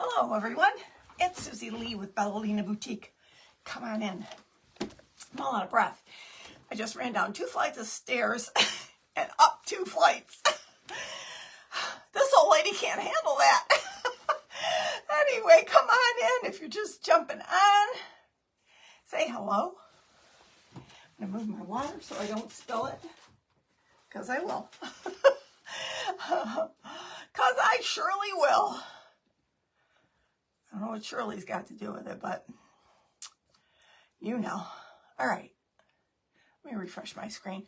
Hello everyone, it's Susie Lee with Ballerina Boutique. Come on in. I'm all out of breath. I just ran down 2 flights of stairs and up 2 flights. This old lady can't handle that. Anyway, come on in. If you're just jumping on, say hello. I'm going to move my water so I don't spill it, because I will. Because I surely will. I don't know what Shirley's got to do with it, but you know. All right. Let me refresh my screen.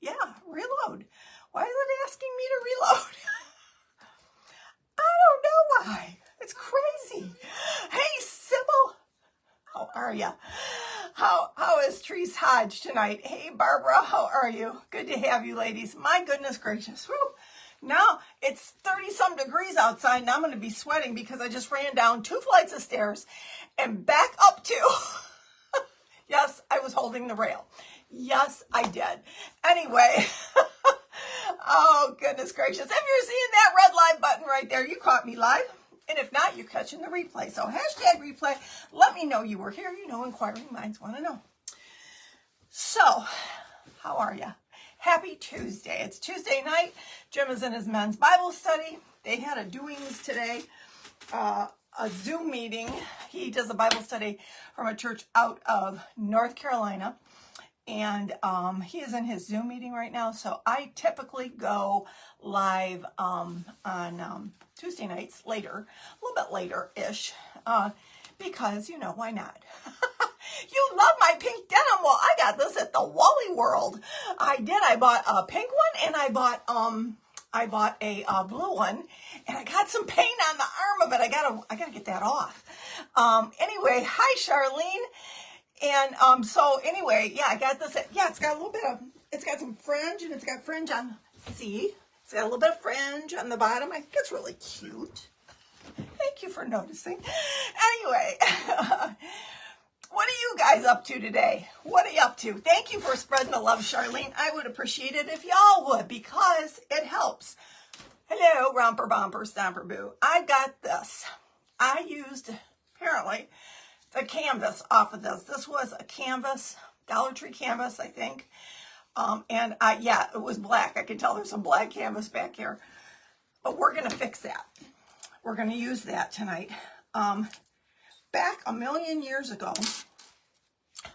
Yeah, reload. Why is it asking me to reload? I don't know why. It's crazy. Hey, Sybil. How are you? How is Trees Hodge tonight? Hey, Barbara, how are you? Good to have you, ladies. My goodness gracious. Whew. Now it's 30-some degrees outside, and I'm going to be sweating because I just ran down 2 flights of stairs and back up 2. Yes, I was holding the rail. Yes, I did. Anyway, oh, goodness gracious. If you're seeing that red live button right there, you caught me live. And if not, you're catching the replay. So hashtag replay. Let me know you were here. You know, inquiring minds want to know. So, how are you? Happy Tuesday. It's Tuesday night. Jim is in his men's Bible study. They had a doings today, a Zoom meeting. He does a Bible study from a church out of North Carolina. And he is in his Zoom meeting right now. So I typically go live on Tuesday nights later, a little bit later-ish, because, you know, why not? You love my pink denim. Well, I got this at the Wally World. I did. I bought a pink one, and I bought a blue one, and I got some paint on the arm of it. I gotta get that off. Anyway, hi Charlene. And so anyway, yeah, I got this. It's got a little bit of, it's got some fringe, and it's got fringe on. See, it's got a little bit of fringe on the bottom. I think it's really cute. Thank you for noticing. Anyway. What are you guys up to today? What are you up to? Thank you for spreading the love, Charlene. I would appreciate it if y'all would, because it helps. Hello, Romper Bomper Stomper Boo. I got this. I used, apparently, the canvas off of this. This was a canvas, Dollar Tree canvas, I think. Yeah, it was black. I can tell there's some black canvas back here. But we're going to fix that. We're going to use that tonight. Back a million years ago,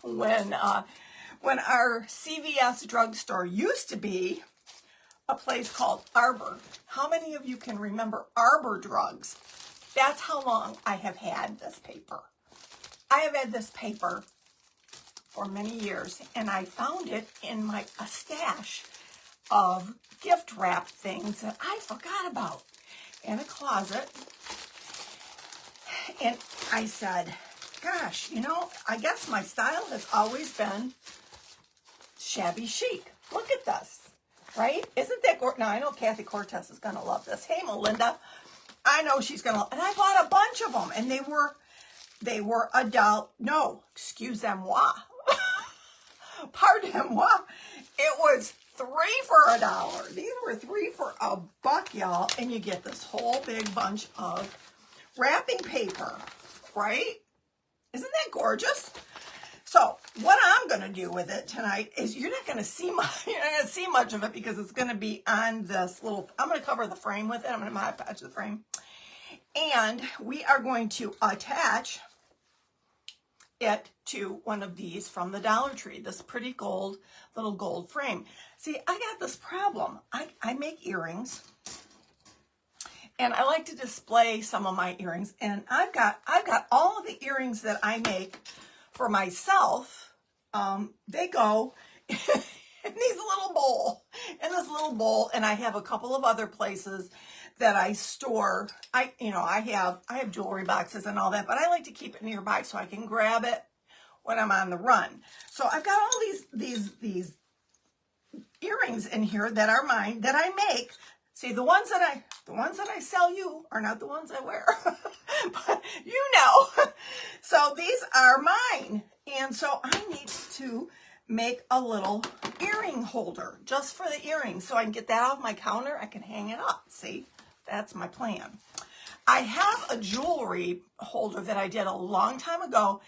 when our CVS drugstore used to be a place called Arbor. How many of you can remember Arbor drugs? That's how long I have had this paper. I have had this paper for many years, and I found it in a stash of gift wrap things that I forgot about in a closet. And I said, gosh, you know, I guess my style has always been shabby chic. Look at this, right? Isn't that gorgeous? Now, I know Kathy Cortez is going to love this. Hey, Melinda. I know she's going to. And I bought a bunch of them, and they were $1. No, excusez-moi. Pardon-moi. It was 3 for $1. These were 3 for $1, y'all. And you get this whole big bunch of wrapping paper, right? Isn't that gorgeous? So what I'm going to do with it tonight is you're not going to see much of it because it's going to be on this little. I'm going to cover the frame with it. I'm going to Mod Podge the frame, and we are going to attach it to one of these from the Dollar Tree. This pretty little gold frame. See, I got this problem. I make earrings. And I like to display some of my earrings. And I've got all of the earrings that I make for myself. They go in this little bowl. And I have a couple of other places that I store. I have jewelry boxes and all that, but I like to keep it nearby so I can grab it when I'm on the run. So I've got all these earrings in here that are mine, that I make. See, the ones that I sell you are not the ones I wear, but you know. So these are mine. And so I need to make a little earring holder just for the earrings so I can get that off my counter. I can hang it up. See, That's my plan. I have a jewelry holder that I did a long time ago.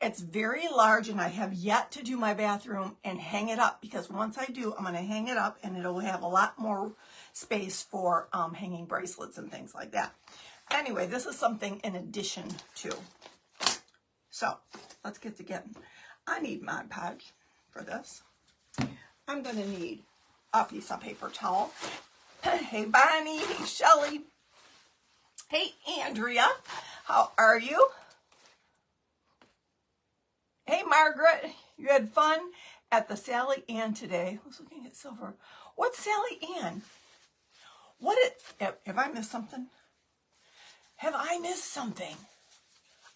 It's very large, and I have yet to do my bathroom and hang it up, because once I do, I'm going to hang it up, and it'll have a lot more space for hanging bracelets and things like that. Anyway, this is something in addition to. So let's get to getting. I need Mod Podge for this. I'm going to need a piece of paper towel. Hey, Bonnie. Hey, Shelly. Hey, Andrea. How are you? Hey, Margaret. You had fun at the Sally Ann today. I was looking at silver. What's Sally Ann? Have I missed something? Have I missed something?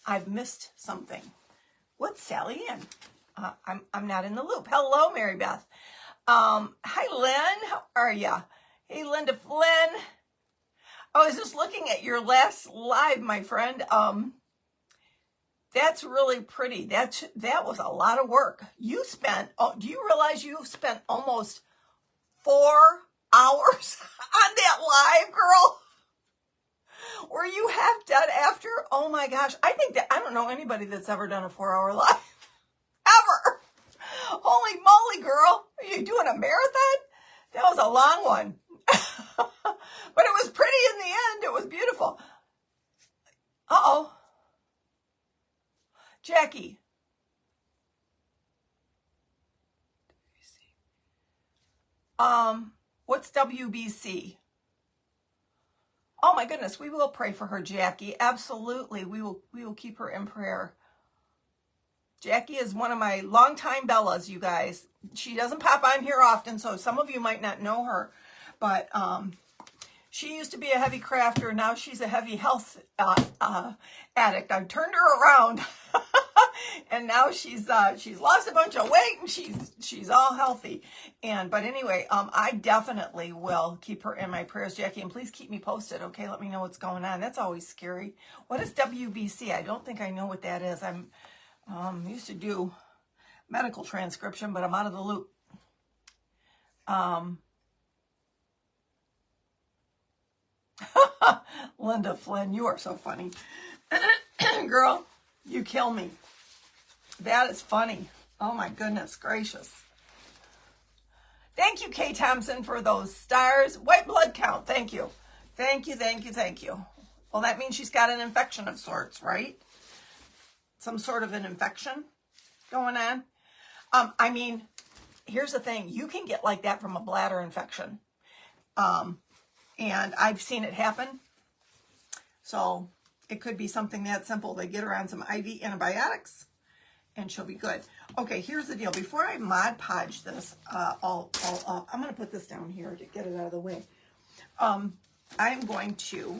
I've missed something. What's Sally Ann? I'm not in the loop. Hello, Mary Beth. Hi, Lynn. How are ya? Hey, Linda Flynn. I was just looking at your last live, my friend. That's really pretty. That was a lot of work. You spent, do you realize you spent almost 4 hours on that live, girl? Were you half done after? Oh my gosh. I don't know anybody that's ever done a 4-hour live. Ever. Holy moly, girl. Are you doing a marathon? That was a long one. But it was pretty in the end. It was beautiful. Uh-oh. Jackie. What's WBC? Oh my goodness, we will pray for her, Jackie. Absolutely. We will keep her in prayer. Jackie is one of my longtime Bellas, you guys. She doesn't pop on here often, so some of you might not know her. But she used to be a heavy crafter. Now she's a heavy health addict. I turned her around. And now she's lost a bunch of weight, and she's all healthy. But anyway, I definitely will keep her in my prayers, Jackie, and please keep me posted, okay? Let me know what's going on. That's always scary. What is WBC? I don't think I know what that is. I'm used to do medical transcription, but I'm out of the loop. Linda Flynn, you are so funny. Girl, you kill me. That is funny. Oh my goodness gracious. Thank you, Kay Thompson, for those stars. White blood count. Thank you. Thank you, thank you, thank you. Well, that means she's got an infection of sorts, right? Some sort of an infection going on. I mean, here's the thing. You can get like that from a bladder infection. And I've seen it happen. So it could be something that simple. They get her on some IV antibiotics, and she'll be good. Okay, here's the deal. Before I Mod Podge this, I'm going to put this down here to get it out of the way. I'm going to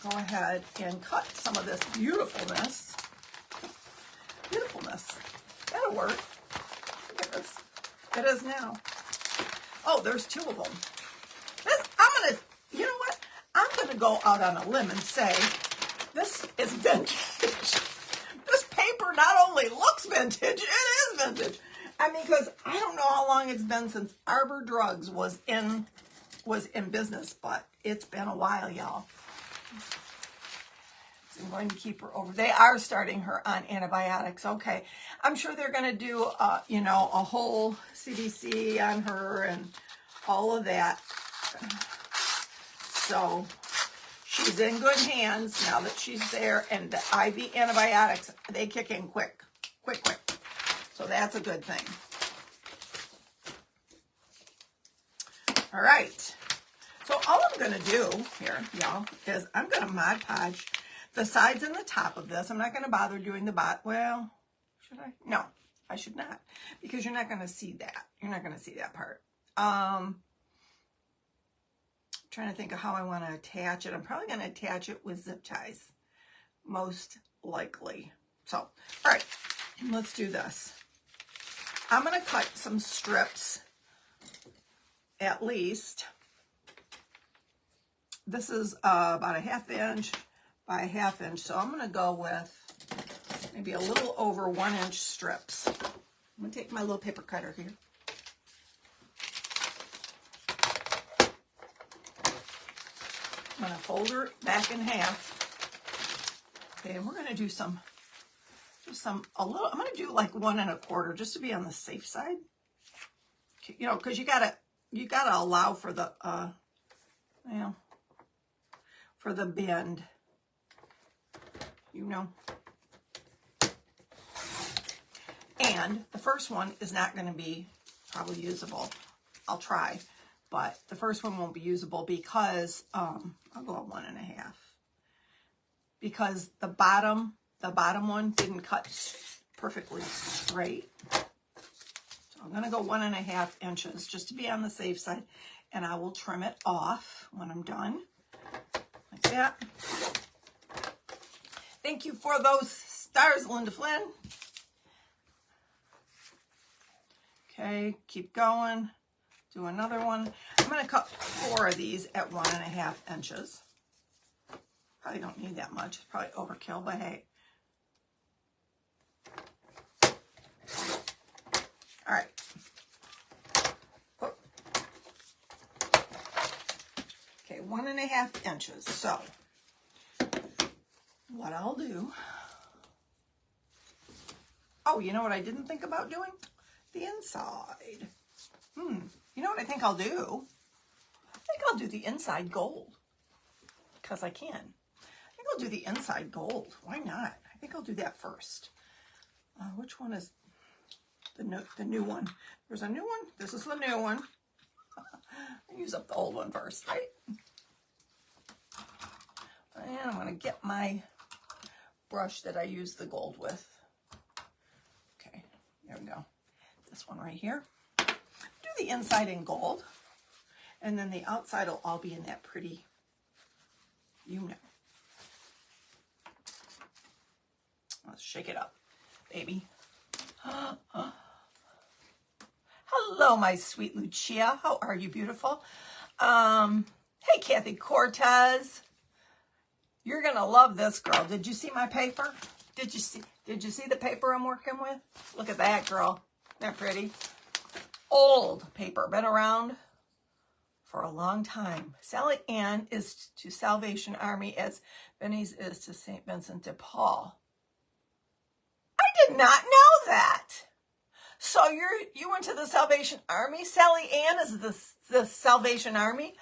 go ahead and cut some of this beautifulness. That'll work. Look at this. It is now. Oh, there's 2 of them. You know what? I'm going to go out on a limb and say this is vintage. This paper not only looks vintage, it is vintage. I mean, because I don't know how long it's been since Arbor Drugs was in business, but it's been a while, y'all. So I'm going to keep her over. They are starting her on antibiotics. Okay. I'm sure they're going to do, a whole CDC on her and all of that. So she's in good hands now that she's there, and the IV antibiotics, they kick in quick. So that's a good thing. All right. So all I'm going to do here, y'all, is I'm going to Mod Podge the sides and the top of this. I'm not going to bother doing the bottom. Well, should I? No, I should not, because you're not going to see that. You're not going to see that part. Trying to think of how I want to attach it. I'm probably going to attach it with zip ties, most likely. So, all right, let's do this. I'm going to cut some strips, at least. This is about a 1/2 inch by a 1/2 inch, so I'm going to go with maybe a little over 1 inch strips. I'm going to take my little paper cutter here. I'm going to fold her back in half. Okay, and we're going to do I'm going to do like 1 1/4 just to be on the safe side. You know, because you gotta allow for the, you know, for the bend, you know. And the first one is not going to be probably usable. I'll try, but the first one won't be usable because, I'll go at 1 1/2. Because the bottom one didn't cut perfectly straight. So I'm going to go 1 1/2 inches just to be on the safe side. And I will trim it off when I'm done. Like that. Thank you for those stars, Linda Flynn. Okay, keep going. Do another one. I'm going to cut 4 of these at 1 1/2 inches. Probably don't need that much. It's probably overkill, but hey. All right. Okay, 1 1/2 inches. So, what I'll do. Oh, you know what I didn't think about doing? The inside. You know what I think I'll do? I think I'll do the inside gold. Because I can. I think I'll do the inside gold. Why not? I think I'll do that first. Which one is the new one? There's a new one. This is the new one. Use up the old one first, right? And I'm going to get my brush that I use the gold with. Okay, there we go. This one right here. Do the inside in gold. And then the outside will all be in that pretty, you know. Let's shake it up, baby. Hello, my sweet Lucia. How are you, beautiful? Hey, Kathy Cortez. You're gonna love this, girl. Did you see my paper? Did you see the paper I'm working with? Look at that, girl. Isn't that pretty? Old paper, been around for a long time. Sally Ann is to Salvation Army as Benny's is to St. Vincent de Paul. I did not know that. So you went to the Salvation Army? Sally Ann is the Salvation Army?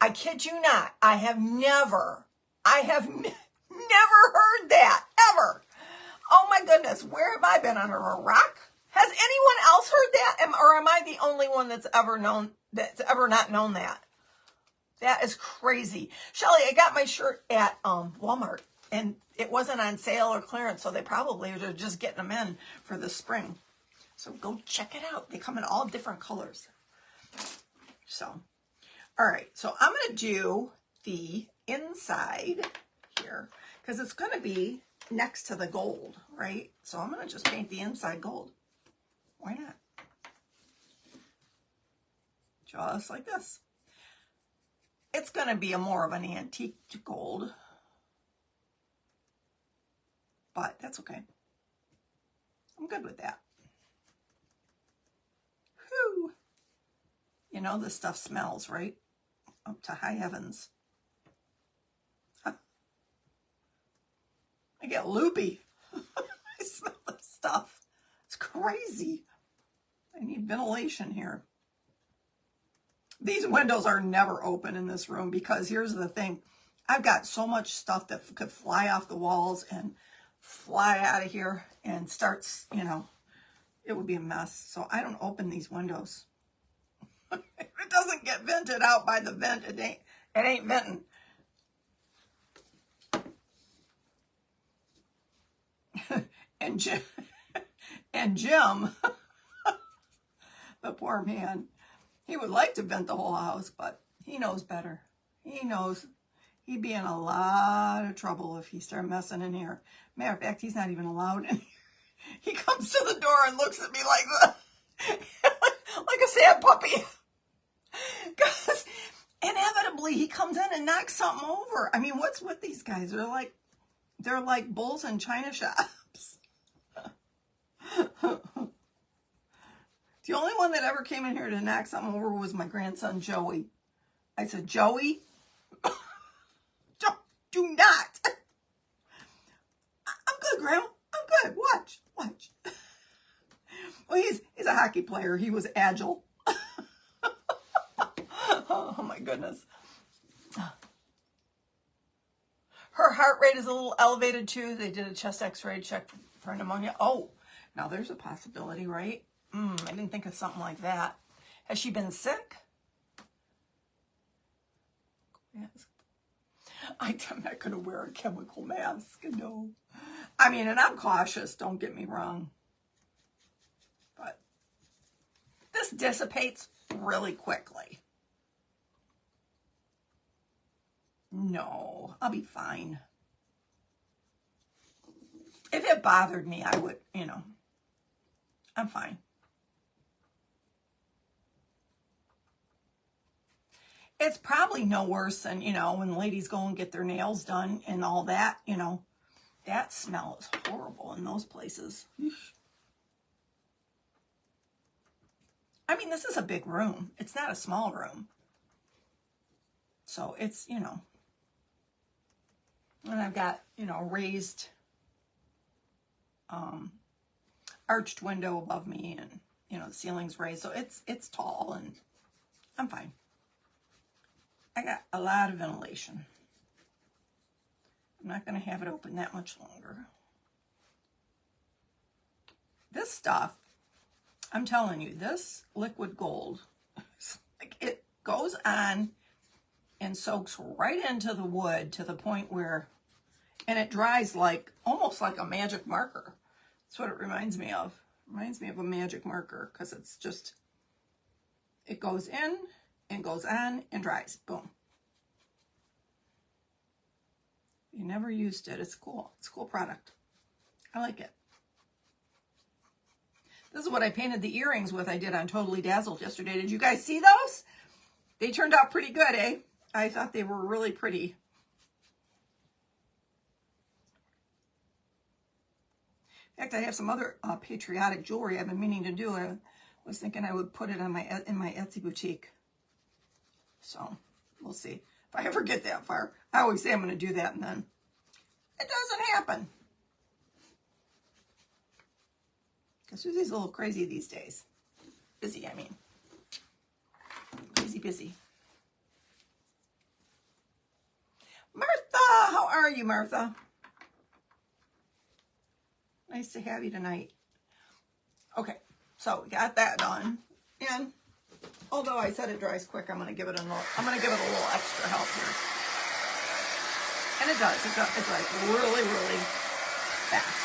I kid you not. I have never heard that, ever. Oh my goodness, where have I been, under a rock? Has anyone else heard that? Or am I the only one that's ever not known that? That is crazy. Shelly, I got my shirt at Walmart, and it wasn't on sale or clearance, so they probably are just getting them in for the spring. So go check it out. They come in all different colors. So, all right. So I'm going to do the inside here because it's going to be next to the gold, right? So I'm going to just paint the inside gold. Why not? Just like this. It's going to be more of an antique gold, but that's okay. I'm good with that. Whew. You know, this stuff smells, right? Up to high heavens. Huh. I get loopy. I smell this stuff. It's crazy. I need ventilation here. These windows are never open in this room because here's the thing. I've got so much stuff that could fly off the walls and fly out of here and starts, you know, it would be a mess. So I don't open these windows. If it doesn't get vented out by the vent, it ain't venting. And Jim, the poor man, he would like to vent the whole house, but he knows better. He knows he'd be in a lot of trouble if he started messing in here. Matter of fact, he's not even allowed in here. He comes to the door and looks at me like a sad puppy. Because inevitably he comes in and knocks something over. I mean, what's with these guys? They're like bulls in china shops. The only one that ever came in here to knock something over was my grandson, Joey. I said, Joey, Do not. I'm good, Grandma. I'm good. Watch. Watch. Well, he's a hockey player. He was agile. Oh, my goodness. Her heart rate is a little elevated, too. They did a chest x-ray check for pneumonia. Oh, now there's a possibility, right? I didn't think of something like that. Has she been sick? Yes. I'm not going to wear a chemical mask. No. I mean, and I'm cautious. Don't get me wrong. But this dissipates really quickly. No, I'll be fine. If it bothered me, I would, you know, I'm fine. It's probably no worse than, you know, when ladies go and get their nails done and all that, you know. That smell is horrible in those places. I mean, this is a big room. It's not a small room. So it's, you know. And I've got, you know, raised arched window above me, and, you know, the ceiling's raised. So it's tall, and I'm fine. I got a lot of ventilation. I'm not going to have it open that much longer. This stuff, I'm telling you, this liquid gold, like, it goes on and soaks right into the wood to the point where, and it dries like, almost like a magic marker. That's what it reminds me of. It reminds me of a magic marker, because it's just, it goes in and goes on and dries. Boom. You never used it. It's cool. It's a cool product. I like it. This is what I painted the earrings with. I did on Totally Dazzled yesterday. Did you guys see those? They turned out pretty good, eh? I thought they were really pretty. In fact, I have some other patriotic jewelry I've been meaning to do. I was thinking I would put it on in my Etsy boutique. So, we'll see. If I ever get that far. I always say I'm going to do that, and then it doesn't happen. Because Susie's a little crazy these days. Busy, I mean. Crazy busy. Martha! How are you, Martha? Nice to have you tonight. Okay, so we got that done. And although I said it dries quick, I'm going to give it a little extra help here. And it does. It dries really, really fast.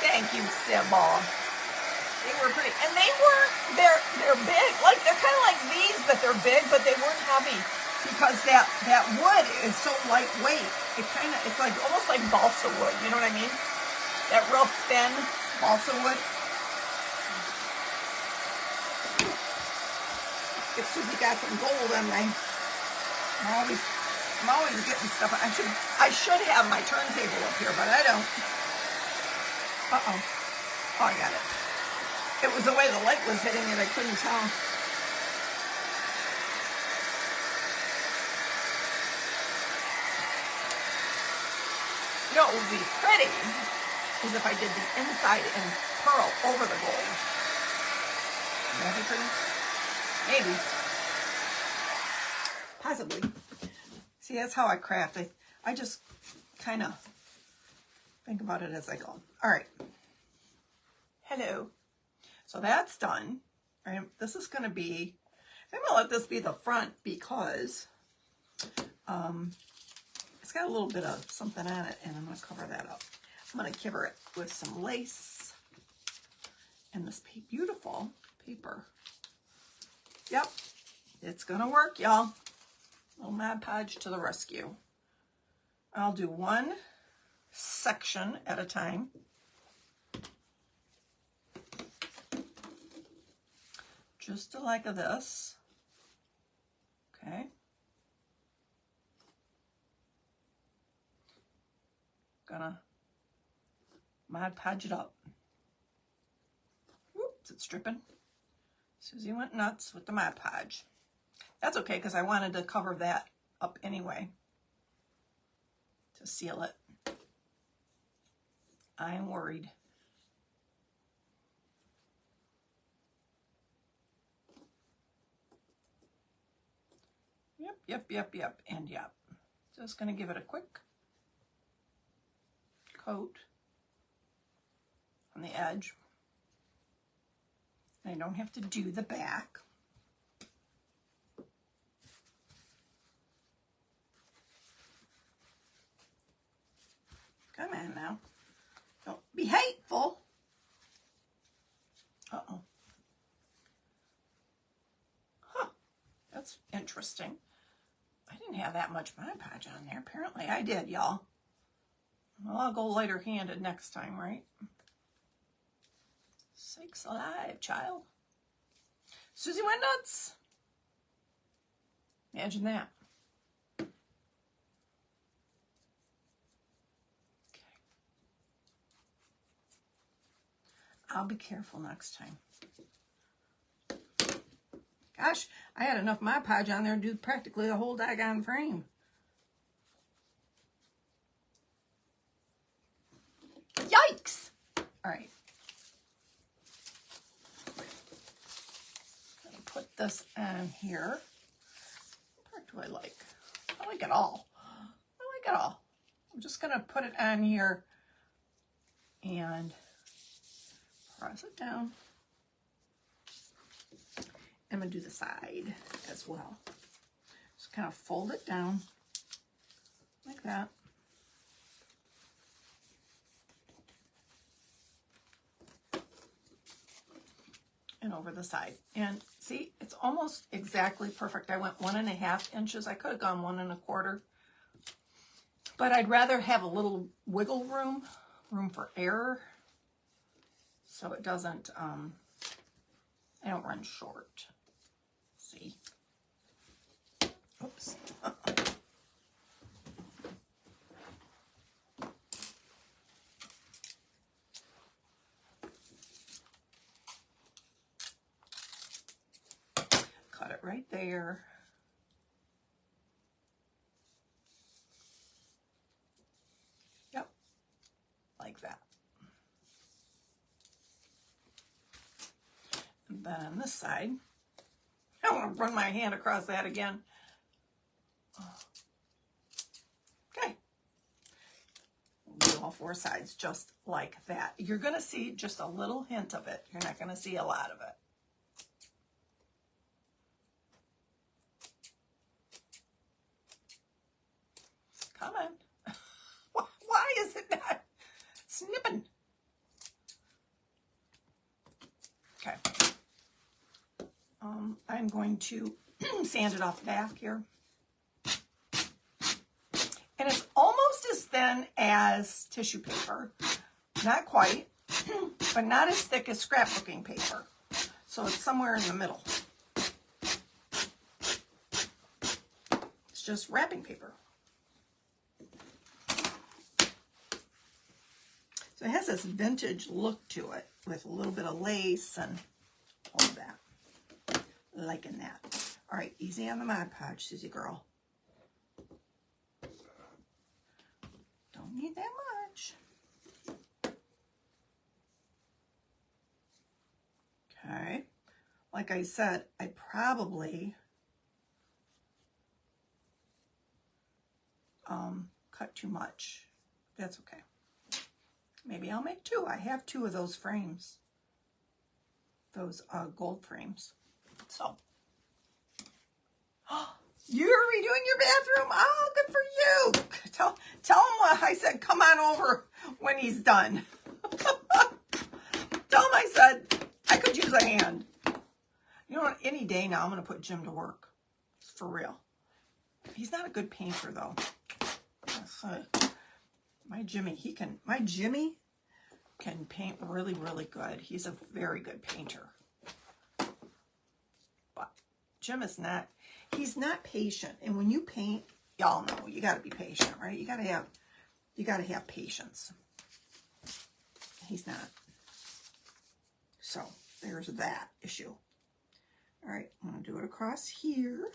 Thank you, Sybil. They were pretty, and they're big. Like, they're kind of like these, but they're big, but they weren't heavy, because that wood is so lightweight. It's like almost like balsa wood. You know what I mean? That real thin balsa wood. If Susie got some gold on my, I'm always getting stuff. I should have my turntable up here, but I don't. Uh-oh. Oh, I got it. It was the way the light was hitting it, I couldn't tell. You know, it would be pretty is if I did the inside in pearl over the gold. Would that be pretty? Maybe. Possibly. See, that's how I craft. I just kind of think about it as I go. All right. Hello. So that's done. All right. This is going to be, I'm going to let this be the front, because it's got a little bit of something on it, and I'm going to cover that up. I'm going to cover it with some lace and this beautiful paper. Yep, it's going to work, y'all. Little Mod Podge to the rescue. I'll do one section at a time. Just like this. Okay. Gonna Mod Podge it up. Whoops, it's dripping. Susie went nuts with the Mod Podge. That's okay, because I wanted to cover that up anyway to seal it. I'm worried. Yep, and yep. Just going to give it a quick coat on the edge. I don't have to do the back. Come on now. Don't be hateful. Uh-oh. Huh. That's interesting. I didn't have that much Mod Podge on there. Apparently I did, y'all. Well, I'll go lighter-handed next time, right? Sakes alive, child. Susie went nuts. Imagine that. Okay. I'll be careful next time. Gosh, I had enough Mod Podge on there to do practically the whole daggone frame. Yikes! All right. Let me put this on here. What part do I like? I like it all. I like it all. I'm just going to put it on here and press it down. I'm going to do the side as well. Just kind of fold it down like that. And over the side. And see, it's almost exactly perfect. I went 1.5 inches. I could have gone 1.25. But I'd rather have a little wiggle room for error. So it doesn't, I don't run short. See? Oops. Cut it right there. Yep. Like that. And then on this side, I want to run my hand across that again. Okay. We'll do all 4 sides just like that. You're going to see just a little hint of it. You're not going to see a lot of it. Come on. Why is it not snipping? Okay. I'm going to sand it off the back here. And it's almost as thin as tissue paper. Not quite, but not as thick as scrapbooking paper. So it's somewhere in the middle. It's just wrapping paper. So it has this vintage look to it with a little bit of lace and all of that. Liking that. All right, easy on the Mod Podge, Susie girl. Don't need that much. Okay. Like I said, I probably cut too much. That's okay. Maybe I'll make 2. I have 2 of those frames. Those gold frames. So. You're redoing your bathroom? Oh, good for you. Tell him what I said. Come on over when he's done. Tell him I said I could use a hand. You know what? Any day now, I'm going to put Jim to work. It's for real. He's not a good painter, though. My Jimmy can paint really, really good. He's a very good painter. But Jim is not. He's not patient. And when you paint, y'all know you got to be patient, right? You got to have patience. He's not. So there's that issue. All right, I'm going to do it across here.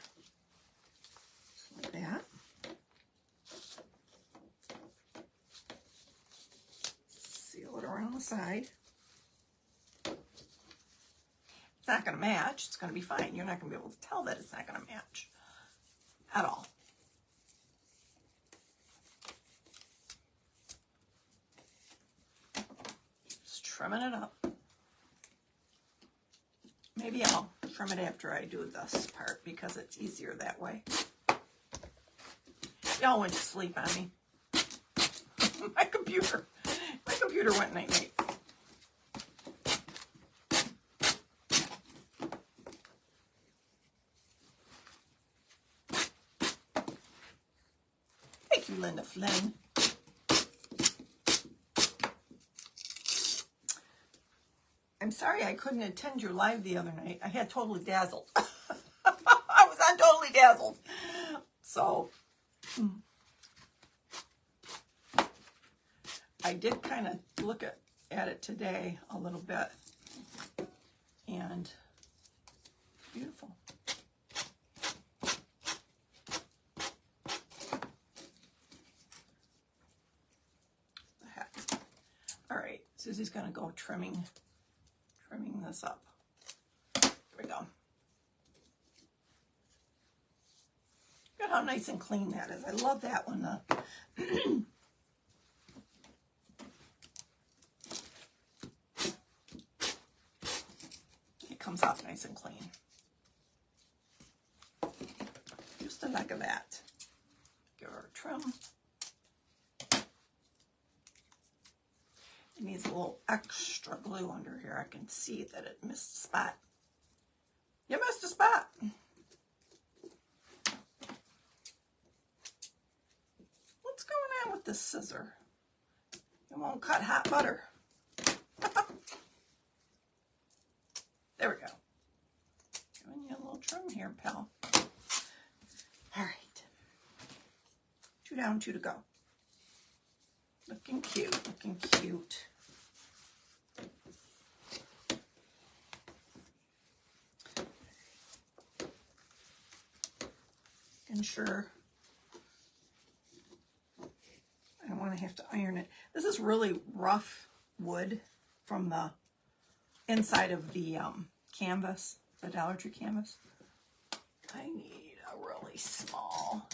Just like that. Seal it around the side. It's not going to match. It's going to be fine. You're not going to be able to tell that it's not going to match at all. Just trimming it up. Maybe I'll trim it after I do this part because it's easier that way. Y'all went to sleep on me. My computer went night-night. Thank you, Linda Flynn. I'm sorry I couldn't attend your live the other night. I had Totally Dazzled. I was on Totally Dazzled. So, I did kind of look at it today a little bit. And beautiful. The heck. All right, Susie's going to go trimming this up. There we go. Look at how nice and clean that is. I love that one. It comes off nice and clean. Just the like of that. Give her a trim. It needs a little extra glue under here. I can see that it missed a spot. You missed a spot. What's going on with this scissor? It won't cut hot butter. There we go. Giving you a little trim here, pal. All right. 2 down, 2 to go. Looking cute, looking cute. And sure, I don't want to have to iron it. This is really rough wood from the inside of the canvas, the Dollar Tree canvas. I need a really small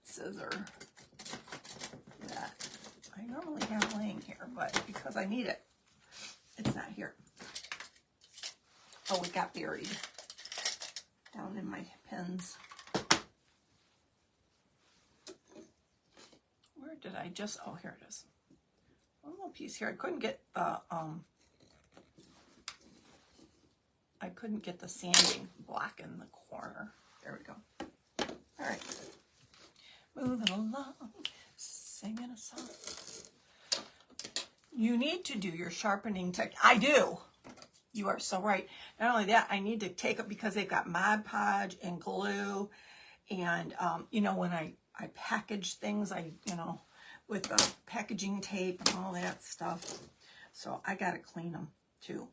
scissor that I normally have laying here, but because I need it, it's not here. Oh, it got buried down in my pins. Where did I just, oh, here it is. One little piece here. I couldn't get the sanding block in the corner. There we go. All right. Moving along, singing a song. You need to do your sharpening technique. I do. You are so right. Not only that, I need to take it because they've got Mod Podge and glue. And, you know, when I package things, with the packaging tape and all that stuff. So I got to clean them too.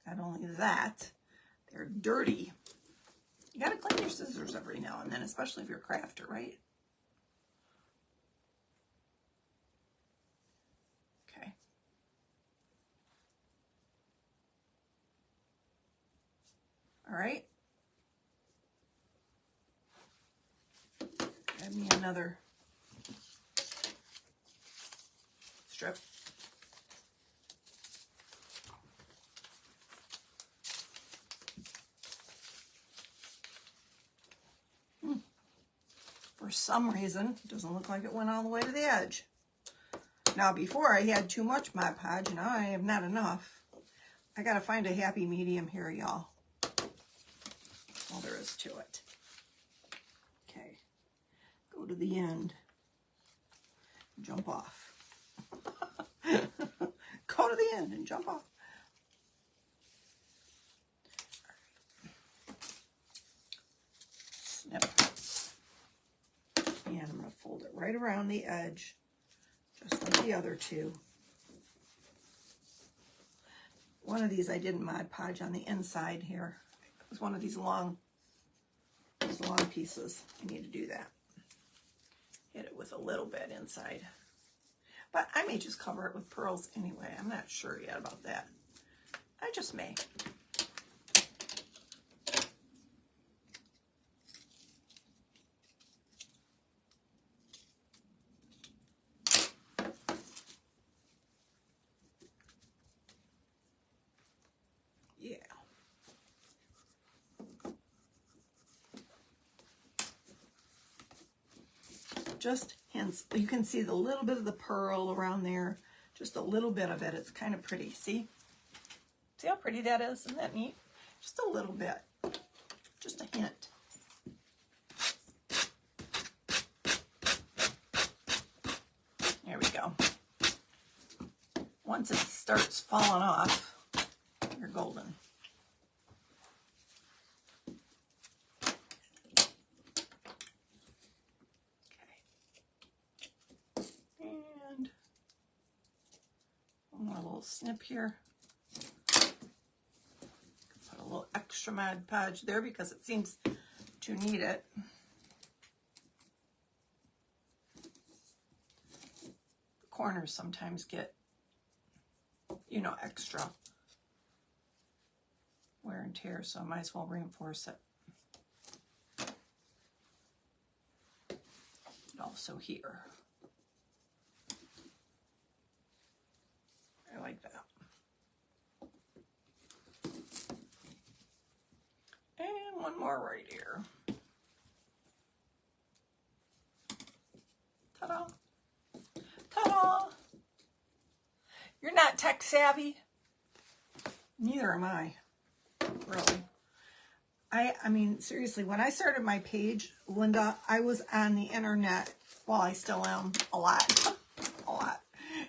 Not only that, they're dirty. You got to clean your scissors every now and then, especially if you're a crafter, right? Okay. All right. Grab me another strip. For some reason, it doesn't look like it went all the way to the edge. Now, before I had too much Mod Podge, now I have not enough. I gotta find a happy medium here, y'all. All there is to it. Okay, go to the end, jump off. Go to the end and jump off. Snip. And I'm going to fold it right around the edge, just like the other two. One of these I didn't Mod Podge on the inside here. with one of these long pieces. I need to do that. Hit it with a little bit inside. But I may just cover it with pearls anyway. I'm not sure yet about that. I just may. Yeah. Just hints. You can see the little bit of the pearl around there. Just a little bit of it. It's kind of pretty. See? See how pretty that is? Isn't that neat? Just a little bit. Just a hint. There we go. Once it starts falling off, you're golden. And one more little snip here. Put a little extra Mod Podge there because it seems to need it. The corners sometimes get, you know, extra wear and tear, so I might as well reinforce it. And also here. I like that. And one more right here. Ta-da. Ta-da. You're not tech savvy? Neither am I, really. I mean, seriously, when I started my page, Linda, I was on the internet, well, I still am, a lot. A lot.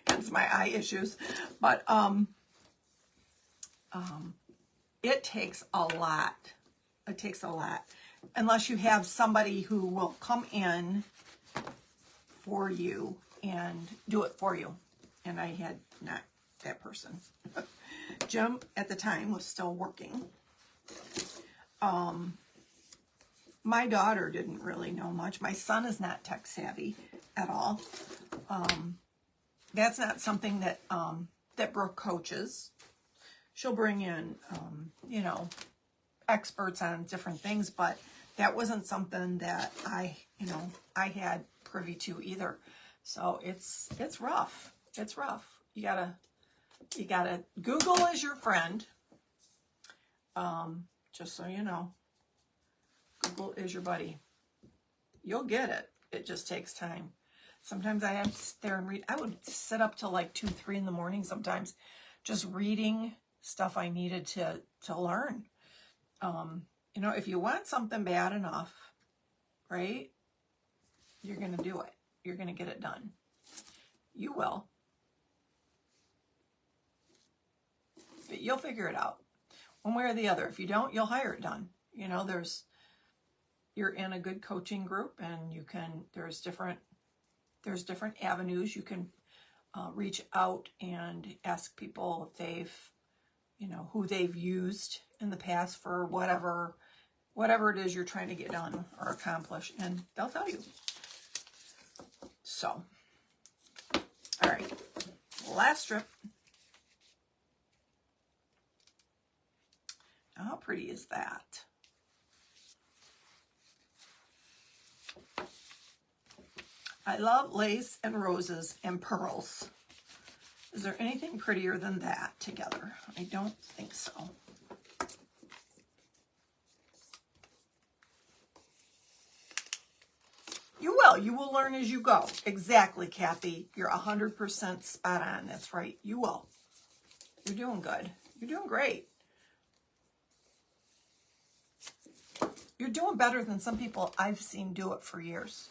Hence my eye issues. But it takes a lot. It takes a lot. Unless you have somebody who will come in for you and do it for you. And I had not that person. Jim, at the time, was still working. My daughter didn't really know much. My son is not tech savvy at all. That's not something that that Brooke coaches. She'll bring in, you know, experts on different things, but that wasn't something that I had privy to either. So it's rough. It's rough. You gotta Google is your friend. Just so you know, Google is your buddy. You'll get it. It just takes time. Sometimes I have to sit there and read. I would sit up till like 2, 3 in the morning sometimes, just reading stuff I needed to learn. You know, if you want something bad enough, right, you're going to do it. You're going to get it done. You will. But you'll figure it out one way or the other. If you don't, you'll hire it done. You know, you're in a good coaching group, and there's different avenues. You can reach out and ask people if they've, you know, who they've used in the past for whatever it is you're trying to get done or accomplish, and they'll tell you. So, all right, last strip. How pretty is that? I love lace and roses and pearls. Is there anything prettier than that together? I don't think so. You will. You will learn as you go. Exactly, Kathy. You're 100% spot on. That's right. You will. You're doing good. You're doing great. You're doing better than some people I've seen do it for years.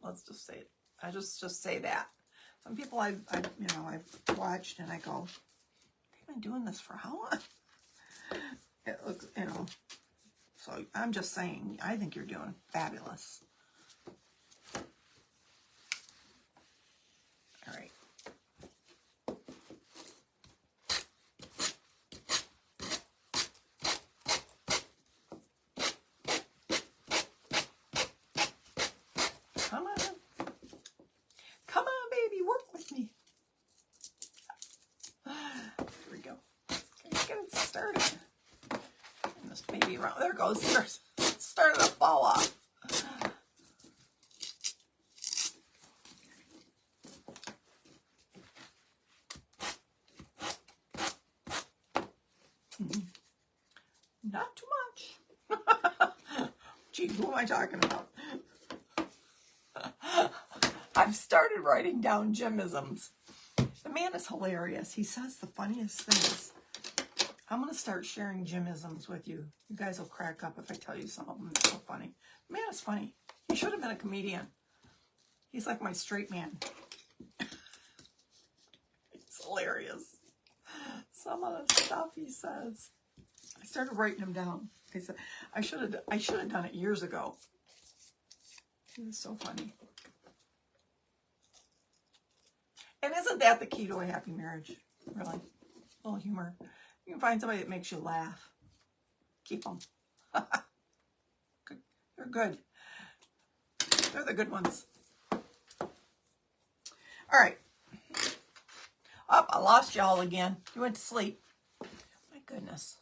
Let's just say it. I just say that. Some people I've watched and I go, they've been doing this for how long? It looks, you know. So I'm just saying, I think you're doing fabulous. All right. maybe around, there it goes, starting to fall off. Not too much. Gee, who am I talking about? I've started writing down Jimisms. The man is hilarious. He says the funniest things. I'm going to start sharing Jimisms with you. You guys will crack up if I tell you some of them. They're so funny. The man is funny. He should have been a comedian. He's like my straight man. He's hilarious. Some of the stuff he says. I started writing them down. I said I should have done it years ago. It was so funny. And isn't that the key to a happy marriage? Really? A little humor. You can find somebody that makes you laugh. Keep them. They're good. They're the good ones. All right. Oh, I lost y'all again. You went to sleep. My goodness.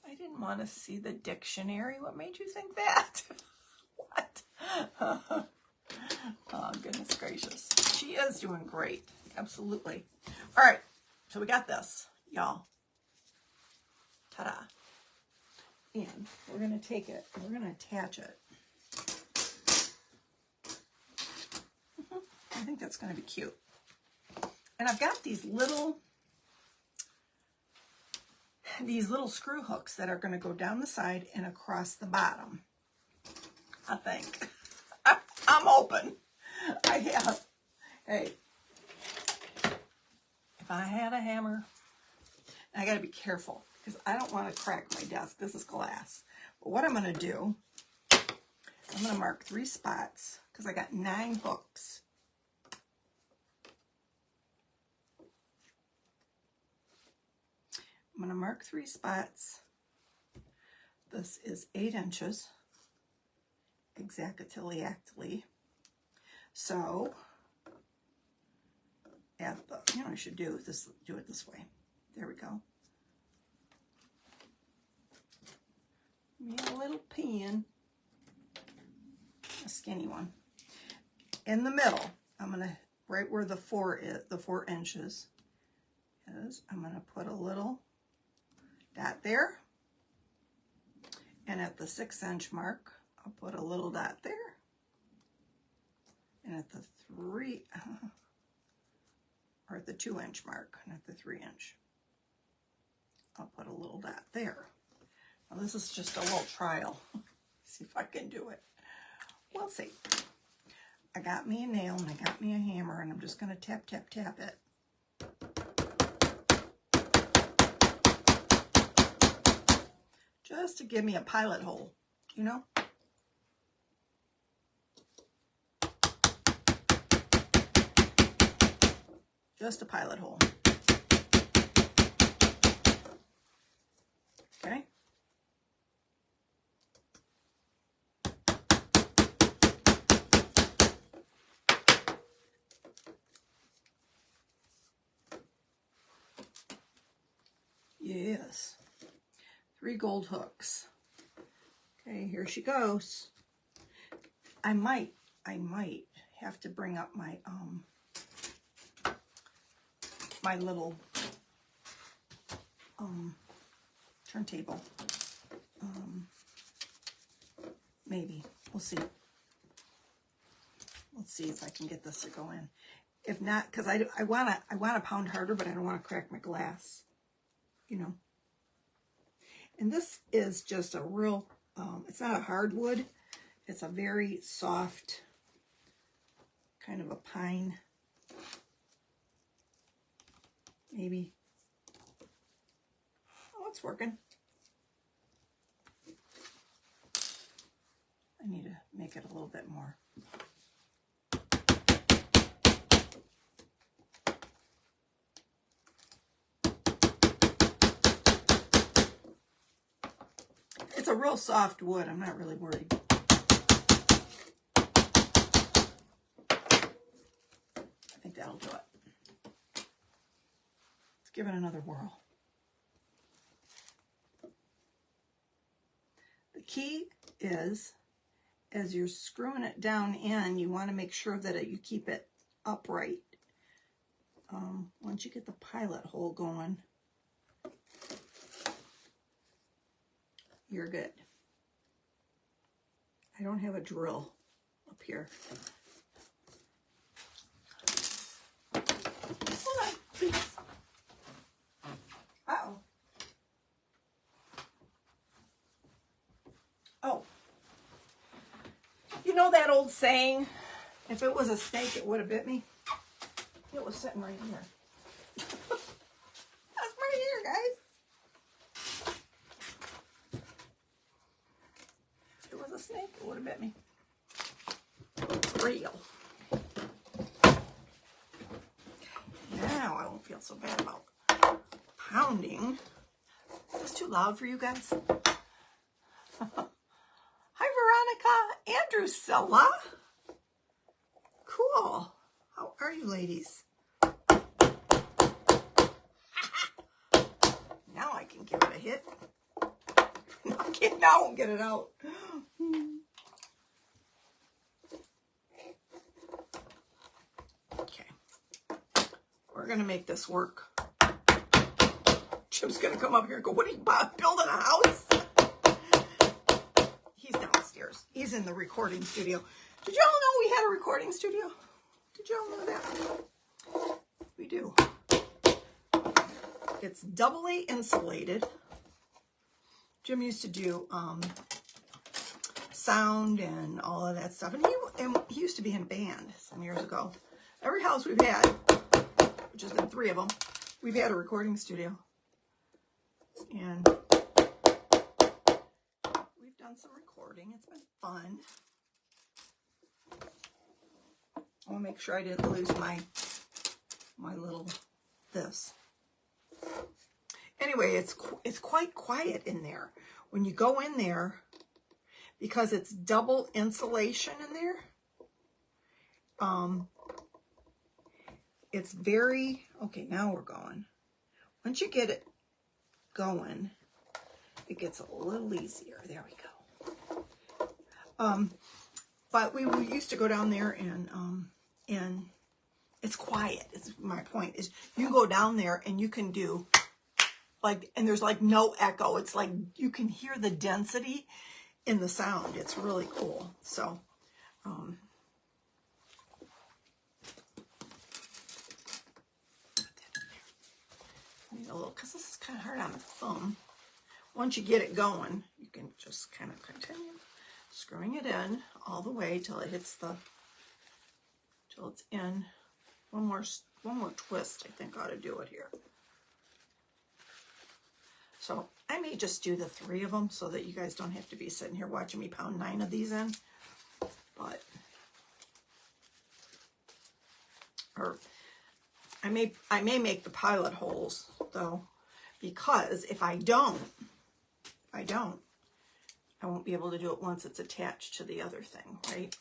I didn't want to see the dictionary. What made you think that? What? Oh, goodness gracious. She is doing great. Absolutely. All right. So we got this, y'all. Ta-da. And we're going to take it and we're going to attach it. I think that's going to be cute. And I've got these little screw hooks that are going to go down the side and across the bottom. I think. I'm open. I have. Hey, if I had a hammer, I got to be careful because I don't want to crack my desk. This is glass. But what I'm going to do, I'm going to mark 3 spots because I got 9 hooks. I'm going to mark 3 spots. This is 8 inches. Exactly. So, at the, you know, I should do it this way. There we go. Me a little pin, a skinny one. In the middle, I'm gonna right where the 4 inches is. I'm gonna put a little dot there, and at the 6-inch mark, I'll put a little dot there. And at the 2-inch mark, not the 3-inch, I'll put a little dot there. Now this is just a little trial. See if I can do it. We'll see. I got me a nail and I got me a hammer and I'm just going to tap, tap, tap it. Just to give me a pilot hole, you know? Just a pilot hole. Okay. Yes. 3 gold hooks. Okay, here she goes. I might have to bring up my my little turntable. Maybe. We'll see. Let's see if I can get this to go in. If not, because I want to pound harder, but I don't want to crack my glass. You know. And this is just a real, it's not a hardwood. It's a very soft, kind of a pine. Maybe. Oh, it's working. I need to make it a little bit more. It's a real soft wood. I'm not really worried. I think that'll do it. Let's give it another whirl. key is, as you're screwing it down in, you want to make sure that you keep it upright. Once you get the pilot hole going, you're good. I don't have a drill up here. Hold on, please. Uh-oh. Oh. You know that old saying, if it was a snake, it would have bit me? It was sitting right here. That's right here, guys. If it was a snake, it would have bit me. It's real. Now I won't feel so bad about pounding. Is this too loud for you guys? Hi, Veronica. Andrewsella. Cool. How are you, ladies? Now I can give it a hit. Now I won't get it out. Okay. We're going to make this work. Jim's going to come up here and go, what are you building a house? He's downstairs. He's in the recording studio. Did y'all know we had a recording studio? Did y'all know that? We do. It's doubly insulated. Jim used to do sound and all of that stuff. And he used to be in a band some years ago. Every house we've had, which has been 3 of them, we've had a recording studio. And we've done some recording. It's been fun. I want to make sure I didn't lose my little this. Anyway, it's quite quiet in there. When you go in there, because it's double insulation in there, it's very, okay, now we're going. Once you get it going, it gets a little easier. There we go. But we used to go down there and it's quiet. It's my point is you go down there and you can do like, and there's like no echo. It's like you can hear the density in the sound. It's really cool. So, need a little, because this is kind of hard on the thumb. Once you get it going, you can just kind of continue screwing it in all the way till it hits the, till it's in. One more twist, I think, ought to do it here. So I may just do the 3 of them so that you guys don't have to be sitting here watching me pound 9 of these in. But, or I may make the pilot holes though, because if I don't, I won't be able to do it once it's attached to the other thing, right?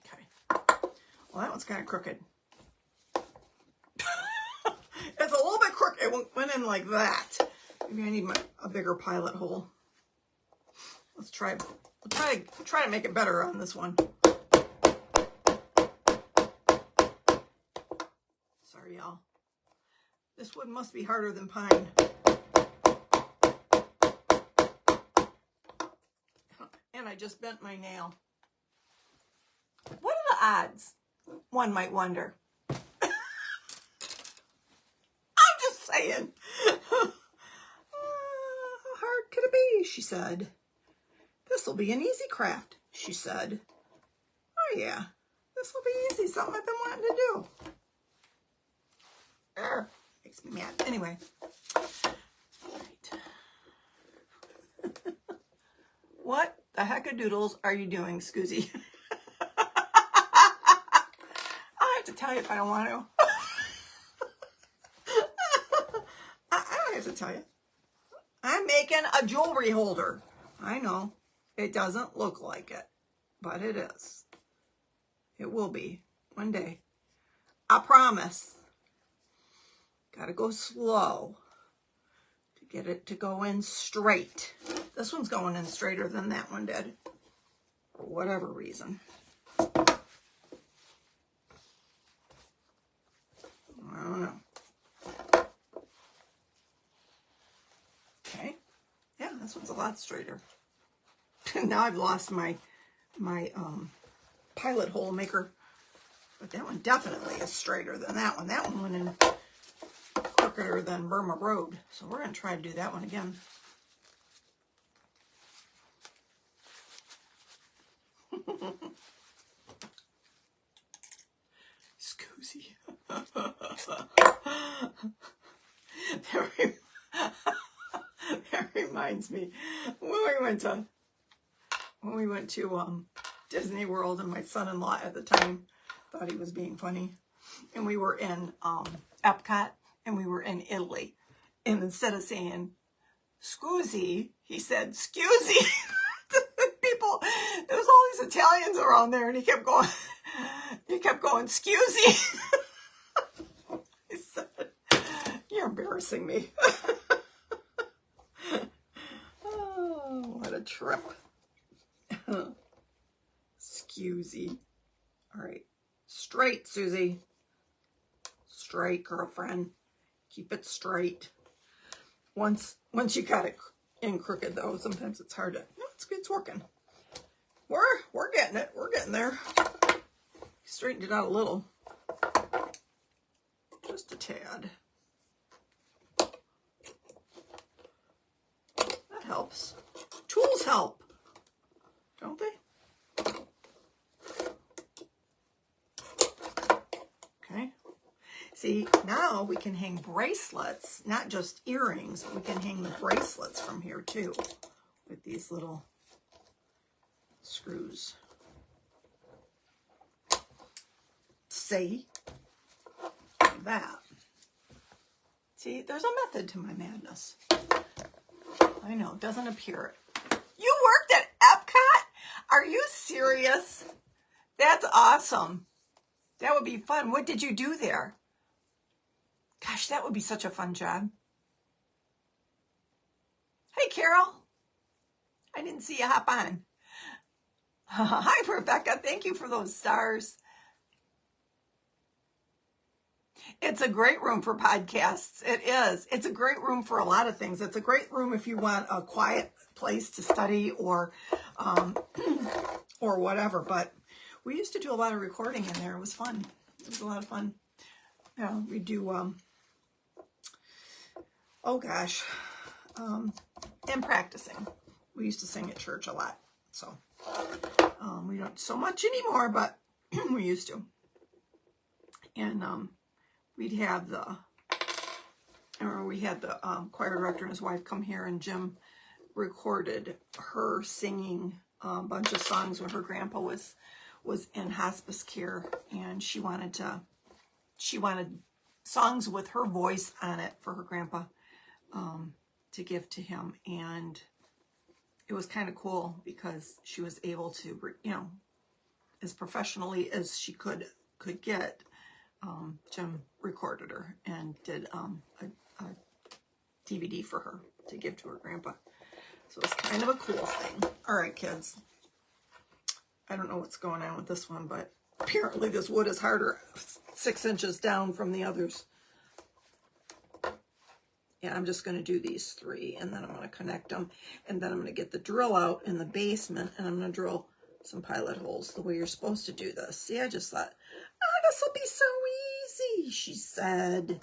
Okay. Well, that one's kind of crooked. It's a little bit crooked. It went in like that. Maybe I need a bigger pilot hole. Let's try. We'll try to make it better on this one. Sorry, y'all. This wood must be harder than pine. And I just bent my nail. What are the odds? One might wonder. I'm just saying. How hard could it be? She said. This'll be an easy craft, she said. Oh yeah, this will be easy. Something I've been wanting to do. Makes me mad. Anyway. Right. What the heckadoodles are you doing, Scoozy? I'll have to tell you if I don't want to. I don't have to tell you. I'm making a jewelry holder. I know. It doesn't look like it, but it is. It will be one day. I promise. Gotta go slow. get it to go in straight. This one's going in straighter than that one did, for whatever reason. I don't know. Okay. Yeah, this one's a lot straighter. Now I've lost my pilot hole maker. But that one definitely is straighter than that one. That one went in crookeder than Burma Road. So we're going to try to do that one again. Scoozy. That reminds me when we went to Disney World, and my son-in-law at the time thought he was being funny, and we were in Epcot, and we were in Italy, and instead of saying "scusy," he said "scusy." People, there was all these Italians around there, and he kept going "scusy." He said, "You're embarrassing me." Oh, what a trip. Scusy. All right. Straight, Susie. Straight, girlfriend. Keep it straight. Once you got it in crooked, though, sometimes it's hard to... No, it's working. We're getting it. We're getting there. Straightened it out a little. Just a tad. That helps. Tools help, don't they? Okay. See, now we can hang bracelets, not just earrings, but we can hang the bracelets from here too, with these little screws. See? Like that. See, there's a method to my madness. I know, it doesn't appear it. You worked at Epcot? Are you serious? That's awesome. That would be fun. What did you do there? Gosh, that would be such a fun job. Hey, Carol. I didn't see you hop on. Hi, Rebecca. Thank you for those stars. It's a great room for podcasts. It is. It's a great room for a lot of things. It's a great room if you want a quiet place to study or whatever. But we used to do a lot of recording in there. It was fun. It was a lot of fun. Yeah, we do, oh gosh, and practicing. We used to sing at church a lot. So we don't so much anymore, but we used to. And we had the choir director and his wife come here, and Jim recorded her singing a bunch of songs when her grandpa was in hospice care, and she wanted songs with her voice on it for her grandpa to give to him. And it was kind of cool because she was able to, you know, as professionally as she could get, Jim recorded her and did a DVD for her to give to her grandpa. So it's kind of a cool thing. All right, kids. I don't know what's going on with this one, but apparently this wood is harder 6 inches down from the others. Yeah, I'm just going to do these 3, and then I'm going to connect them, and then I'm going to get the drill out in the basement, and I'm going to drill some pilot holes the way you're supposed to do this. See, I just thought, oh, this will be so easy, she said.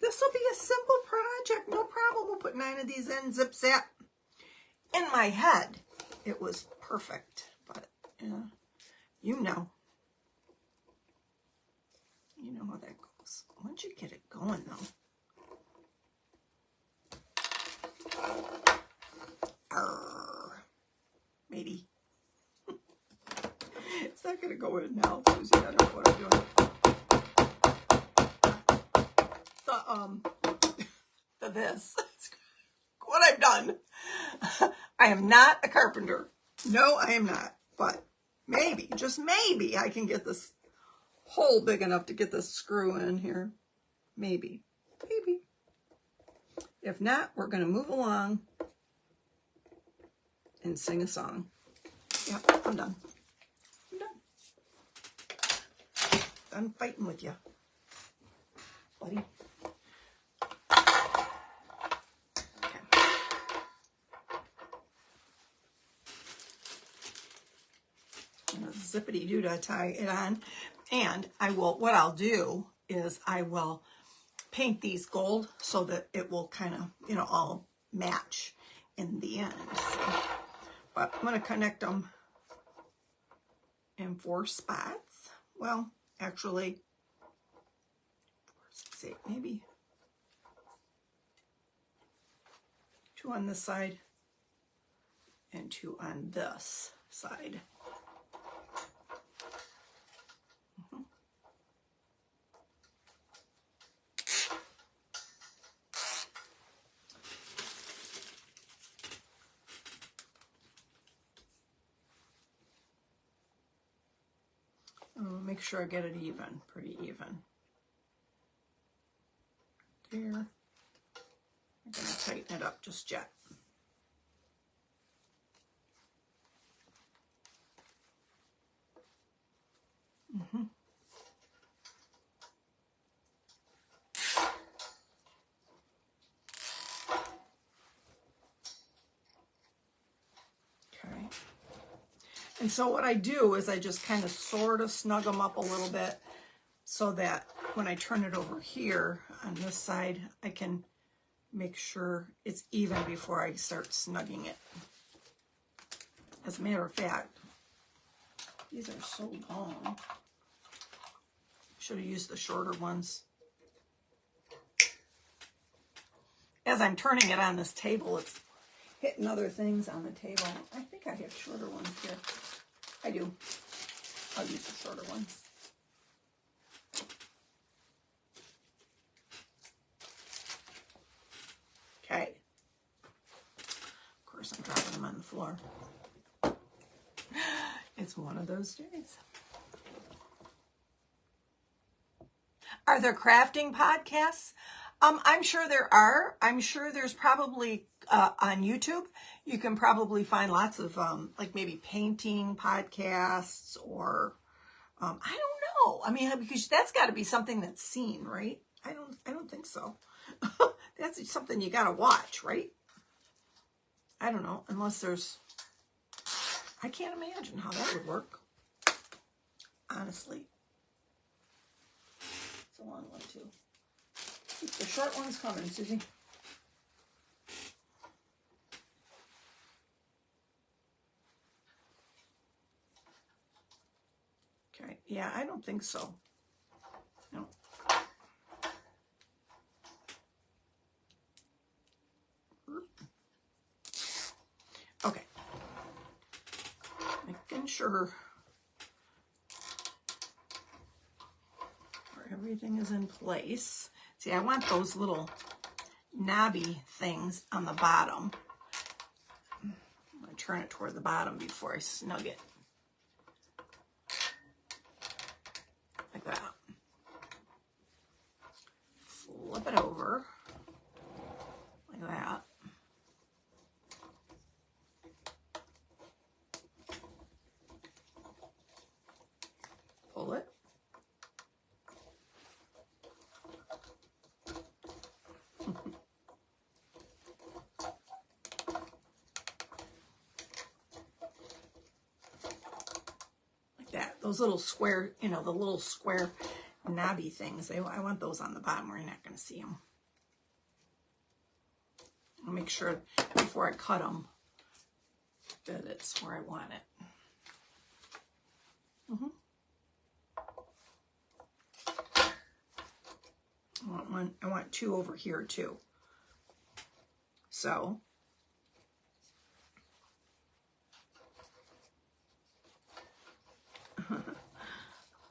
This will be a simple project, no problem. We'll put 9 of these in, zip zap. In my head, it was perfect, but yeah, you know how that goes. Once you get it going, though. Maybe. It's not going to go in now, Susie. I don't know what I'm doing. This. What I've done. I am not a carpenter. No, I am not. But maybe, just maybe, I can get this hole big enough to get this screw in here. Maybe. Maybe. If not, we're going to move along and sing a song. Yep, I'm done. I'm done. Done fighting with you, buddy. Okay. I'm going to zippity-doo to tie it on. And what I'll do is I will paint these gold so that it will kind of, all match in the end. So, but I'm going to connect them in 4 spots. Well, actually, 4, 6, 8, maybe 2 on this side and 2 on this side. Make sure I get it even, pretty even. There. I'm going to tighten it up just yet. Okay. And so what I do is I just kind of sort of snug them up a little bit so that when I turn it over here on this side, I can make sure it's even before I start snugging it. As a matter of fact, these are so long. Should have used the shorter ones. As I'm turning it on this table, it's hitting other things on the table. I think I have shorter ones here. I do. I'll use the shorter ones. Okay. Of course, I'm dropping them on the floor. It's one of those days. Are there crafting podcasts? I'm sure there are. I'm sure there's probably on YouTube, you can probably find lots of like maybe painting podcasts or I don't know. I mean, because that's got to be something that's seen, right? I don't think so. That's something you got to watch, right? I don't know, unless there's, I can't imagine how that would work. Honestly. It's a long one too. Keep the short ones coming, Susie. Okay, yeah, I don't think so. No. Okay. Making sure everything is in place. See, I want those little knobby things on the bottom. I'm going to turn it toward the bottom before I snug it. Like that. Flip it over. Like that. Pull it. Those little square, the little square knobby things. I want those on the bottom where you're not going to see them. I'll make sure before I cut them that it's where I want it. I want 2 over here too. So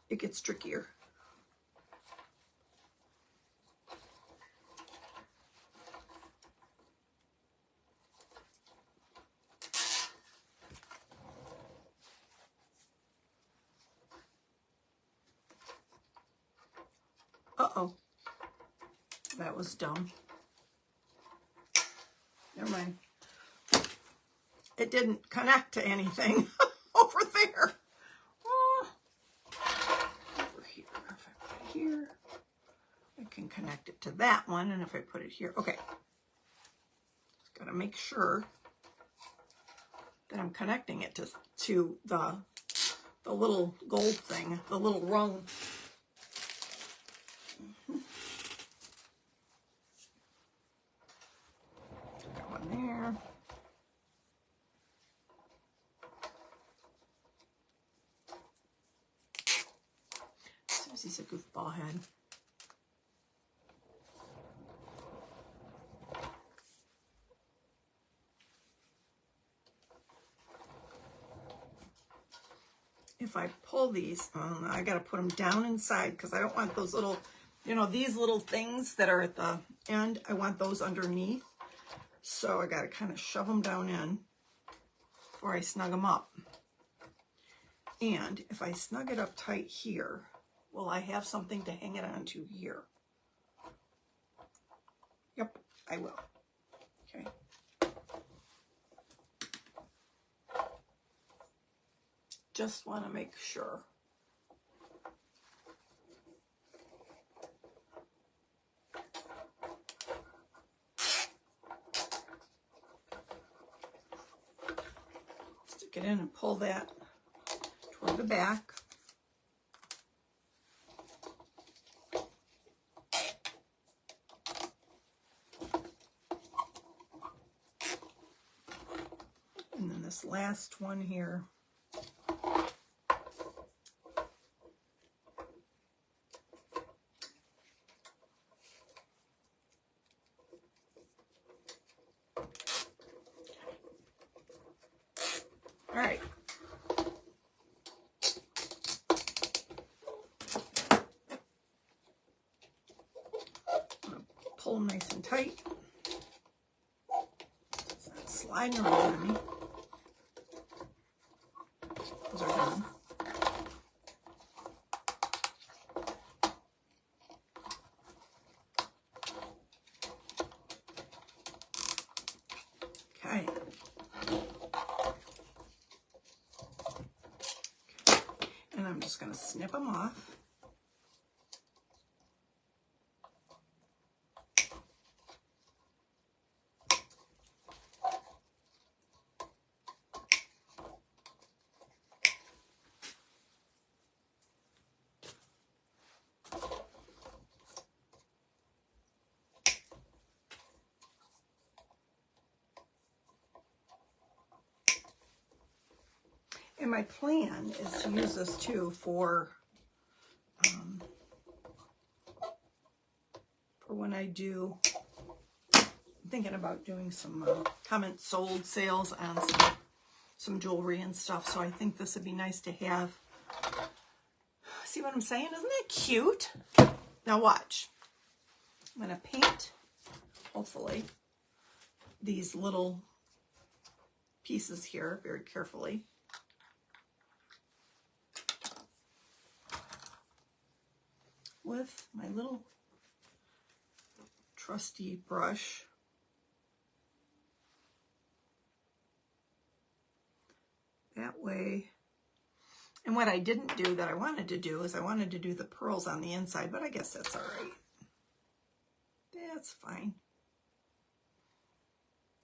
it gets trickier. Uh-oh. That was dumb. Never mind. It didn't connect to anything over there. Over here. If I put it here, I can connect it to that one. And if I put it here, okay. Just gotta make sure that I'm connecting it to the little gold thing, the little rung. Got one there. Susie's a goofball head. If I pull these, I got to put them down inside because I don't want those little, these little things that are at the end. I want those underneath. So I got to kind of shove them down in before I snug them up. And if I snug it up tight here, will I have something to hang it onto here? Yep, I will. Okay. Just want to make sure. Stick it in and pull that toward the back. And then this last one here. All right. Pull them nice and tight. It's not sliding around on me. Those are done. Okay. And I'm just going to snip them off. And my plan is to use this too for when I do, I'm thinking about doing some comment sold sales on some jewelry and stuff. So I think this would be nice to have. See what I'm saying? Isn't that cute? Now watch. I'm going to paint, hopefully, these little pieces here very carefully. With my little trusty brush. That way. And what I didn't do that I wanted to do is I wanted to do the pearls on the inside, but I guess that's all right. That's fine.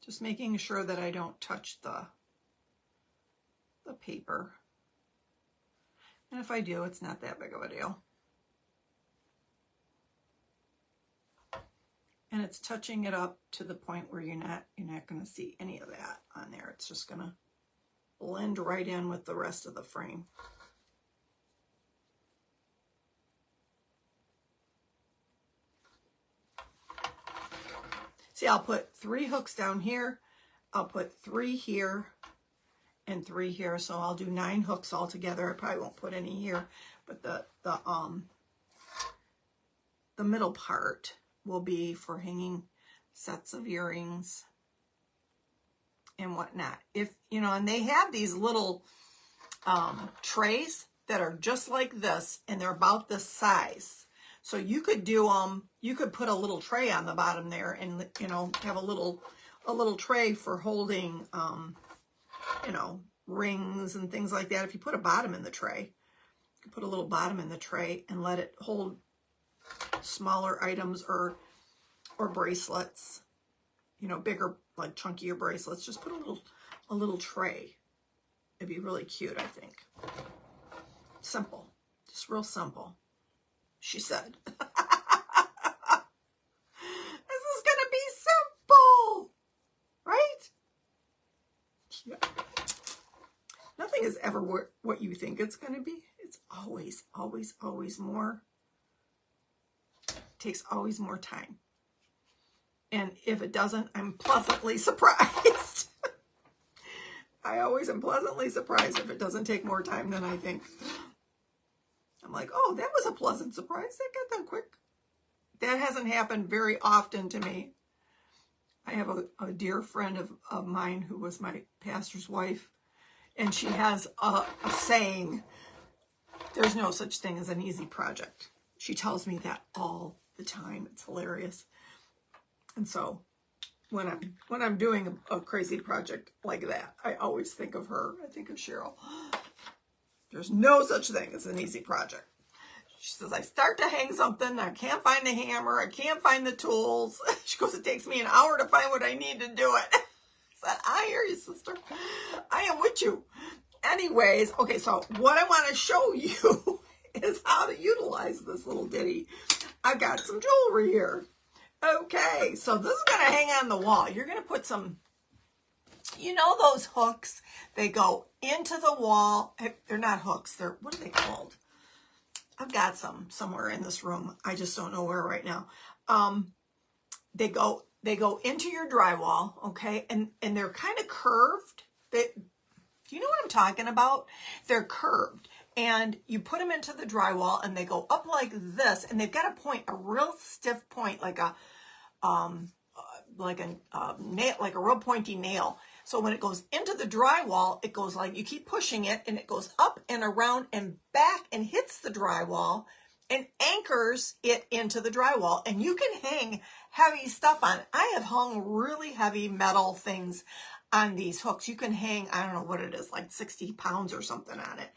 Just making sure that I don't touch the paper. And if I do, it's not that big of a deal. And it's touching it up to the point where you're not going to see any of that on there. It's just going to blend right in with the rest of the frame. See, I'll put 3 hooks down here. I'll put 3 here and 3 here. So I'll do 9 hooks all together. I probably won't put any here, but the middle part will be for hanging sets of earrings and whatnot. If and they have these little trays that are just like this, and they're about this size. So you could do you could put a little tray on the bottom there, and have a little little tray for holding, you know, rings and things like that. If you put a bottom in the tray, you can put a little bottom in the tray and let it hold smaller items or bracelets, you know, bigger, like chunkier bracelets. Just put a little tray. It'd be really cute, I think. Simple, just real simple, she said. This is gonna be simple, right? Yeah. Nothing is ever what you think it's gonna be. It's always, always, always more. It takes always more time. And if it doesn't, I'm pleasantly surprised. I always am pleasantly surprised if it doesn't take more time than I think. I'm like, oh, that was a pleasant surprise. That got done quick. That hasn't happened very often to me. I have a dear friend of mine who was my pastor's wife, and she has a saying, there's no such thing as an easy project. She tells me that all the time. It's hilarious. And so when I'm doing a crazy project like that, I always think of her. I think of Cheryl. There's no such thing as an easy project. She says, I start to hang something, I can't find the hammer, I can't find the tools. She goes, it takes me an hour to find what I need to do it. I said, I hear you, sister. I am with you. Anyways, okay, so what I want to show you is how to utilize this little ditty. I've got some jewelry here. Okay, so this is going to hang on the wall. You're going to put some, you know those hooks? They go into the wall. They're not hooks. They're, what are they called? I've got some somewhere in this room. I just don't know where right now. They go into your drywall, okay? And they're kind of curved. Do you know what I'm talking about? They're curved. And you put them into the drywall and they go up like this, and they've got a point, a real stiff point, like a nail, like a real pointy nail. So when it goes into the drywall, it goes like, you keep pushing it and it goes up and around and back and hits the drywall and anchors it into the drywall. And you can hang heavy stuff on it. I have hung really heavy metal things on these hooks. You can hang, I don't know what it is, like 60 pounds or something on it.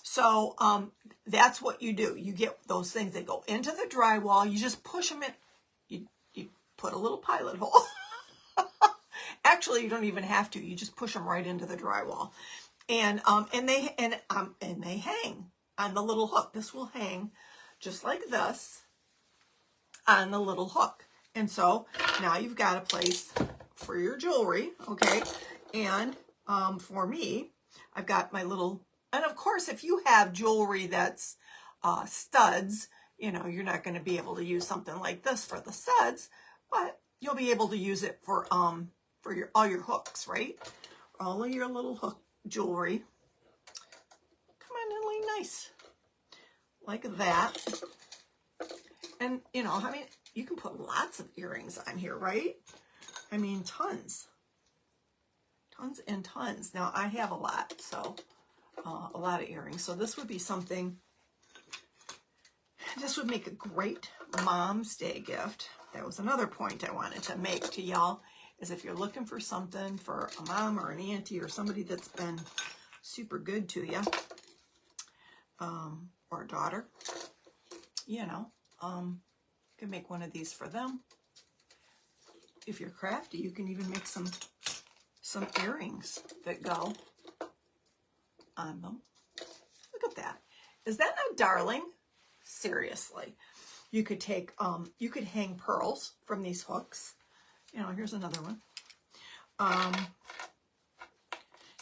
So that's what you do. You get those things that go into the drywall. You just push them in. You put a little pilot hole. Actually, you don't even have to. You just push them right into the drywall, and they hang on the little hook. This will hang just like this on the little hook. And so now you've got a place for your jewelry, okay? And for me, I've got my little. And of course, if you have jewelry that's studs, you know, you're not going to be able to use something like this for the studs, but you'll be able to use it for all your hooks, right? All of your little hook jewelry. Come on, really nice. Like that. And, you know, I mean, you can put lots of earrings on here, right? I mean, tons. Tons and tons. Now, I have a lot, so a lot of earrings. So this would be something, this would make a great Mom's Day gift. That was another point I wanted to make to y'all, is if you're looking for something for a mom or an auntie or somebody that's been super good to you, or a daughter, you know, you can make one of these for them. If you're crafty, you can even make some earrings that go on them. Look at that. Is that not darling? Seriously. You could take, you could hang pearls from these hooks. You know, here's another one.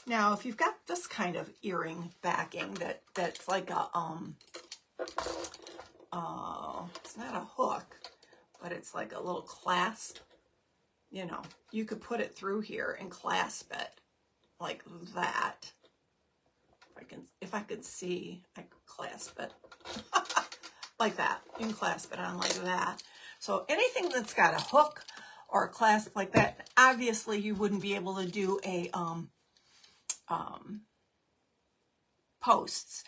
Now, if you've got this kind of earring backing that's like a, it's not a hook, but it's like a little clasp, you know, you could put it through here and clasp it like that. If I could see, I could clasp it like that. You can clasp it on like that. So anything that's got a hook or a clasp like that, obviously you wouldn't be able to do a posts.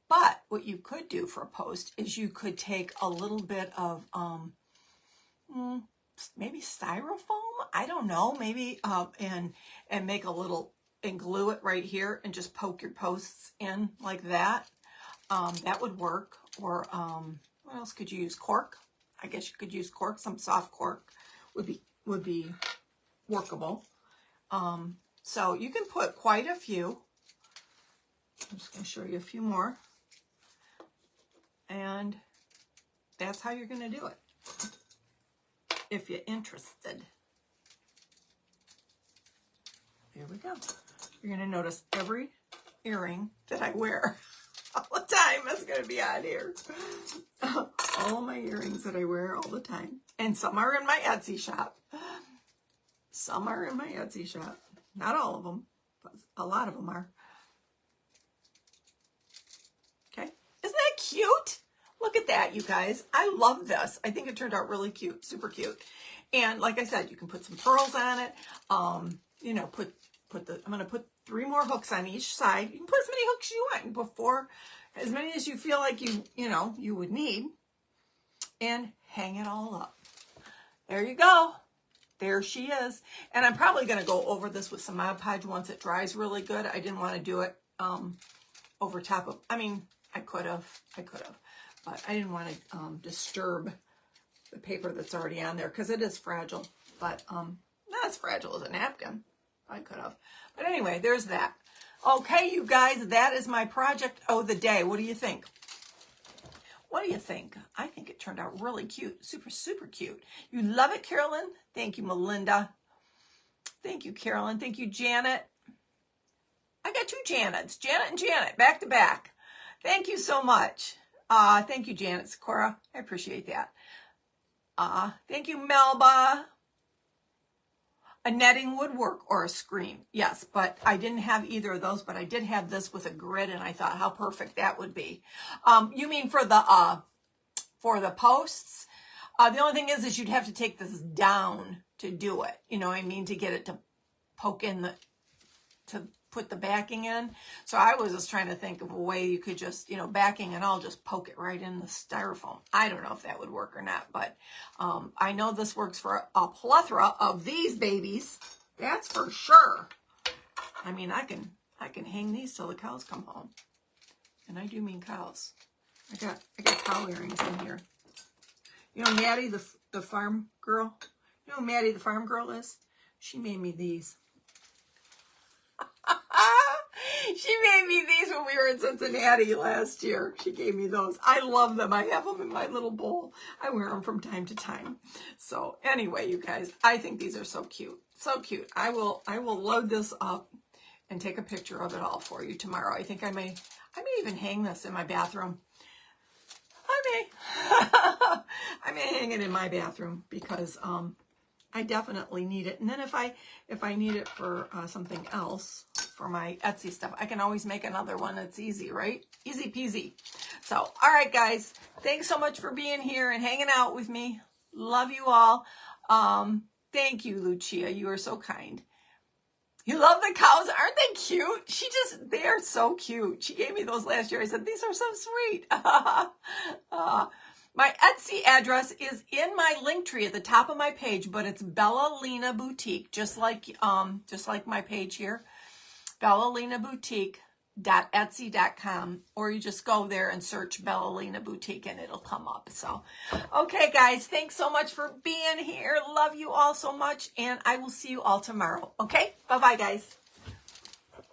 But what you could do for a post is you could take a little bit of maybe styrofoam. I don't know. Maybe and make a little and glue it right here and just poke your posts in like that. That would work. Or what else could you use? Cork. I guess you could use cork. Some soft cork would be workable. So you can put quite a few. I'm just going to show you a few more. And that's how you're going to do it, if you're interested. Here we go. You're going to notice every earring that I wear all the time is going to be on here. All my earrings that I wear all the time. And some are in my Etsy shop. Some are in my Etsy shop. Not all of them, but a lot of them are. Okay. Isn't that cute? Look at that, you guys. I love this. I think it turned out really cute, super cute. And like I said, you can put some pearls on it. You know, I'm going to put 3 more hooks on each side. You can put as many hooks as you want, as many as you feel like you would need, and hang it all up. There you go. There she is. And I'm probably going to go over this with some Mod Podge once it dries really good. I didn't want to do it over top of, I mean, I could have, but I didn't want to disturb the paper that's already on there because it is fragile, but not as fragile as a napkin. I could have. But anyway, there's that. Okay, you guys, that is my project of the day. What do you think? What do you think? I think it turned out really cute. Super, super cute. You love it, Carolyn? Thank you, Melinda. Thank you, Carolyn. Thank you, Janet. I got 2 Janets. Janet and Janet, back to back. Thank you so much. Thank you, Janet Sakura. I appreciate that. Thank you, Melba. A netting would work, or a screen. Yes, but I didn't have either of those, but I did have this with a grid, and I thought how perfect that would be. You mean for the posts? The only thing is you'd have to take this down to do it. You know what I mean? To get it to poke in to put the backing in. So I was just trying to think of a way you could just, backing, and I'll just poke it right in the styrofoam. I don't know if that would work or not, but I know this works for a plethora of these babies. That's for sure. I mean, I can hang these till the cows come home. And I do mean cows. I got cow earrings in here. You know Maddie, the farm girl? You know who Maddie, the farm girl is? She made me these. She made me these when we were in Cincinnati last year. She gave me those. I love them. I have them in my little bowl. I wear them from time to time. So anyway, you guys, I think these are so cute. So cute. I will load this up and take a picture of it all for you tomorrow. I think I may even hang this in my bathroom. I may hang it in my bathroom because I definitely need it. And then if I need it for something else, for my Etsy stuff, I can always make another one. It's easy, right? Easy peasy. So, all right, guys. Thanks so much for being here and hanging out with me. Love you all. Thank you, Lucia. You are so kind. You love the cows? Aren't they cute? They are so cute. She gave me those last year. I said, these are so sweet. My Etsy address is in my link tree at the top of my page, but it's Bella Lena Boutique, just like my page here, BellaLenaBoutique.etsy.com, or you just go there and search Bella Lena Boutique and it'll come up. So, okay, guys, thanks so much for being here. Love you all so much, and I will see you all tomorrow. Okay, bye-bye, guys.